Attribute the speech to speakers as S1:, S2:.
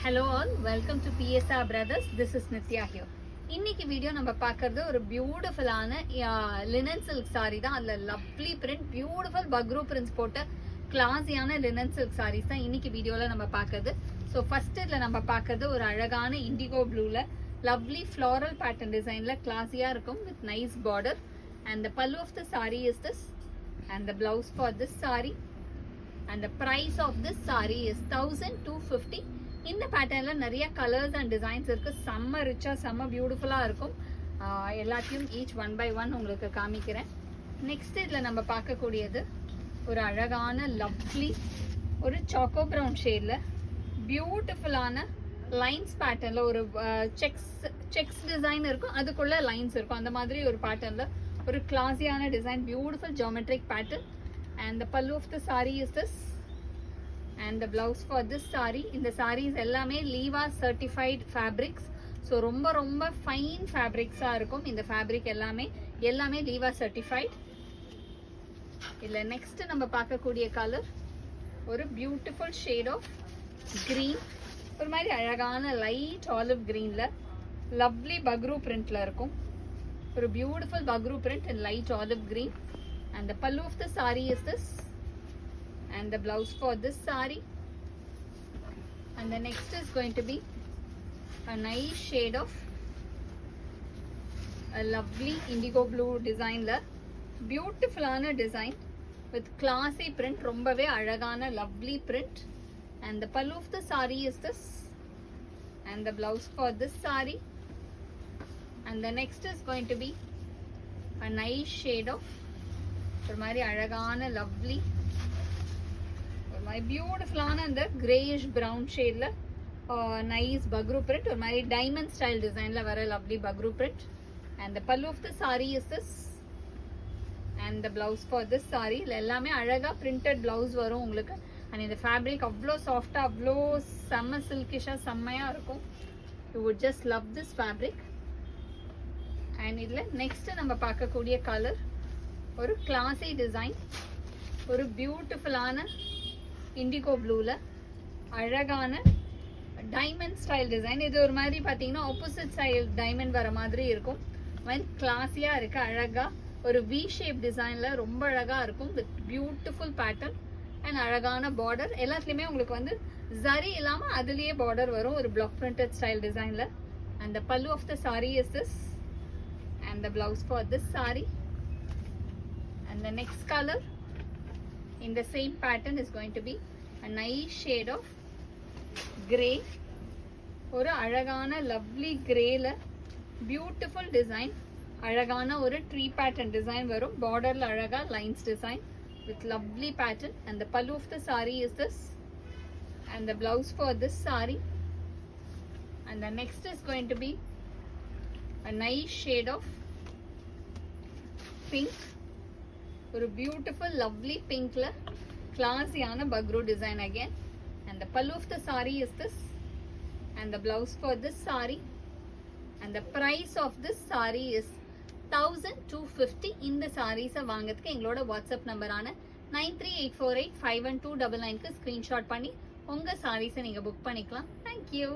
S1: Hello all, welcome to PSR Brothers. This is Nitya here. இன்னைக்கு video நம்ம பார்க்கறது ஒரு பியூட்டிஃபுல்லான லினன் சில்க் சாரி தான். அதில் லவ்லி பிரிண்ட், பியூட்டிஃபுல் பக்ரூ பிரிண்ட்ஸ் போட்ட கிளாஸியான லினன் சில்க் சாரீஸ் தான் இன்னைக்கு வீடியோவில் நம்ம பார்க்கறது. ஸோ ஃபர்ஸ்ட் இதில் நம்ம பார்க்கறது ஒரு அழகான இண்டிகோ ப்ளூவில் லவ்லி ஃப்ளாரல் பேட்டர்ன் டிசைனில் கிளாஸியாக இருக்கும் with nice border. And the pallu of the sari is this and the blouse for this saree and the price of this saree is 1250. இந்த பேட்டர்ன்ல நிறைய கலர்ஸ் அண்ட் டிசைன்ஸ் இருக்கு. செம்ம ரிச்சா செம்ம பியூட்டிஃபுல்லா இருக்கும். எல்லாத்தையும் ஈச் ஒன் பை ஒன் உங்களுக்கு காமிக்கிறேன். நெக்ஸ்ட் இதுல நம்ம பார்க்கக்கூடியது ஒரு அழகான லவ்லி ஒரு சாக்கோ ப்ரௌன் ஷேட்ல பியூட்டிஃபுல்லான லைன்ஸ் பேட்டர்ன்ல ஒரு செக்ஸ் டிசைன் இருக்கும், அதுக்குள்ள லைன்ஸ் இருக்கும். அந்த மாதிரி ஒரு பேட்டர்ன்ல ஒரு கிளாஸியான design, beautiful geometric pattern. and the pallu of the saree is this and the blouse for this saree. இந்த sarees எல்லாமே லீவா certified fabrics. ஸோ ரொம்ப ரொம்ப ஃபைன் ஃபேப்ரிக்ஸாக இருக்கும். இந்த ஃபேப்ரிக் எல்லாமே லீவா certified. இல்லை நெக்ஸ்ட் நம்ம பார்க்கக்கூடிய கலர் ஒரு பியூட்டிஃபுல் ஷேட் ஆஃப் கிரீன், ஒரு மாதிரி அழகான லைட் ஆலிவ் கிரீன்ல லவ்லி பக்ரூ பிரிண்ட்ல இருக்கும். ஒரு beautiful பக்ரூ print in light olive green, and the pallu of the saree is this and the blouse for this saree. And the next is going to be a nice shade of a lovely indigo blue design la beautiful ana design with classy print, rombave alagana lovely print. And the pallu of the saree is this and the blouse for this saree. And the next is going to be a nice shade of ஒரு மாதிரி அழகான lovely ஒரு மாதிரி பியூட்டிஃபுல்லான அந்த greyish brown ஷேட்ல nice Bagru print, ஒரு மாதிரி டைமண்ட் ஸ்டைல் டிசைன்ல வர lovely Bagru print. And the pallu of the sari is this and the blouse for this sari. இல்லை எல்லாமே அழகா பிரிண்டட் பிளவுஸ் வரும் உங்களுக்கு. அண்ட் இந்த ஃபேப்ரிக் அவ்வளோ சாஃப்டா, அவ்வளோ செம்ம சில்கிஷா செம்மையா இருக்கும். You would just love this fabric. And இதில் நெக்ஸ்ட் நம்ம பார்க்கக்கூடிய கலர் ஒரு கிளாஸி டிசைன், ஒரு பியூட்டிஃபுல்லான இண்டிகோ ப்ளூவில் அழகான டைமண்ட் ஸ்டைல் டிசைன். இது ஒரு மாதிரி பார்த்தீங்கன்னா ஆப்போசிட் ஸ்டைல் டைமண்ட் வர மாதிரி இருக்கும். மாதிரி கிளாஸியாக இருக்கு, அழகா ஒரு வி ஷேப் டிசைனில் ரொம்ப அழகாக இருக்கும் வித் பியூட்டிஃபுல் பேட்டர்ன் அண்ட் அழகான பார்டர். எல்லாத்துலேயுமே உங்களுக்கு வந்து ஜரி இல்லாமல் அதுலேயே பார்டர் வரும், ஒரு பிளாக் பிரிண்டட் ஸ்டைல் டிசைனில். And the pallu of the sari is this and the blouse for this saree. And the next color in the same pattern is going to be a nice shade of grey. ஒரு அழகான lovely greyல beautiful design, அழகான ஒரு tree pattern design வரும். borderல அழகா lines design with lovely pattern. And the pallu of the saree is this and the blouse for this saree. And the next is going to be a nice shade of pink, ஒரு beautiful lovely pinkல classy-ஆன பக்ரூ design again. And the pallu of the saree is this and the blouse for this saree. And the price of this saree is 1250. இந்த sarees வாங்கிறதுக்கு எங்களோட WhatsApp நம்பரான 9384851299க்கு screenshot பண்ணி உங்க sarees நீங்க book பண்ணிக்கலாம். Thank you.